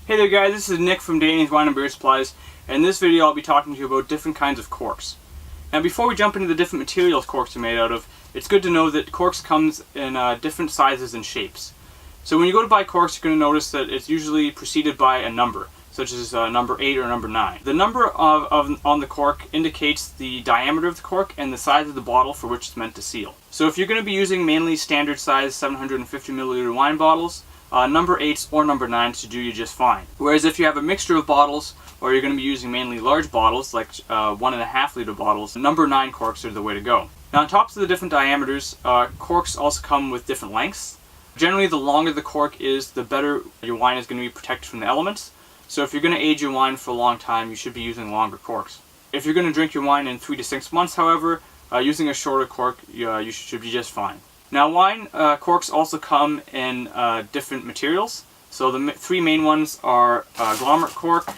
Hey there guys, this is Nick from Danny's Wine and Beer Supplies, and in this video I'll be talking to you about different kinds of corks. Now before we jump into the different materials corks are made out of, it's good to know that corks comes in different sizes and shapes. So when you go to buy corks, you're going to notice that it's usually preceded by a number, such as number 8 or number 9. The number on the cork indicates the diameter of the cork and the size of the bottle for which it's meant to seal. So if you're going to be using mainly standard size 750 milliliter wine bottles, number 8s or number 9s should do you just fine. Whereas if you have a mixture of bottles, or you're going to be using mainly large bottles, like 1.5 liter bottles, number 9 corks are the way to go. Now on top of the different diameters, corks also come with different lengths. Generally the longer the cork is, the better your wine is going to be protected from the elements. So if you're going to age your wine for a long time, you should be using longer corks. If you're going to drink your wine in 3 to 6 months, however, using a shorter cork, you should be just fine. Now wine corks also come in different materials. So the three main ones are agglomerate cork,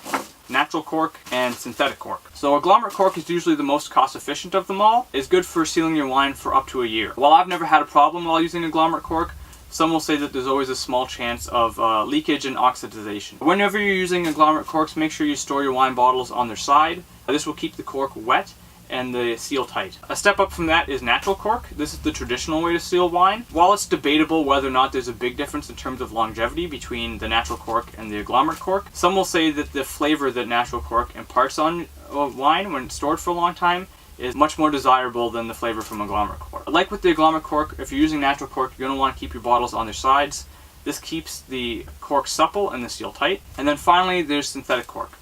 natural cork, and synthetic cork. So agglomerate cork is usually the most cost efficient of them all. It's good for sealing your wine for up to a year. While I've never had a problem while using agglomerate cork, some will say that there's always a small chance of leakage and oxidization. Whenever you're using agglomerate corks, make sure you store your wine bottles on their side. This will keep the cork wet and the seal tight. A step up from that is natural cork. This is the traditional way to seal wine. While it's debatable whether or not there's a big difference in terms of longevity between the natural cork and the agglomerate cork, some will say that the flavor that natural cork imparts on wine when it's stored for a long time is much more desirable than the flavor from agglomerate cork. Like with the agglomerate cork, if you're using natural cork, you're going to want to keep your bottles on their sides. This keeps the cork supple and the seal tight. And then finally, there's synthetic cork.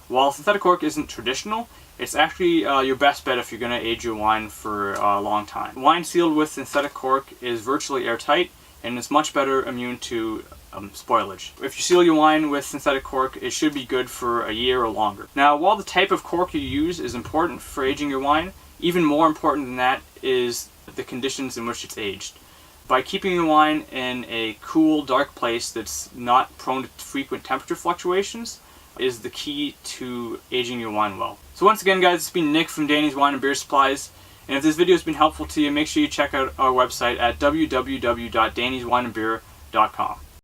While synthetic cork isn't traditional, it's actually your best bet if you're going to age your wine for a long time. Wine sealed with synthetic cork is virtually airtight and is much better immune to spoilage. If you seal your wine with synthetic cork, it should be good for a year or longer. Now, while the type of cork you use is important for aging your wine, even more important than that is the conditions in which it's aged. By keeping your wine in a cool, dark place that's not prone to frequent temperature fluctuations is the key to aging your wine well. So once again guys, it's been Nick from Danny's Wine and Beer Supplies, and if this video has been helpful to you, make sure you check out our website at www.dannyswineandbeer.com.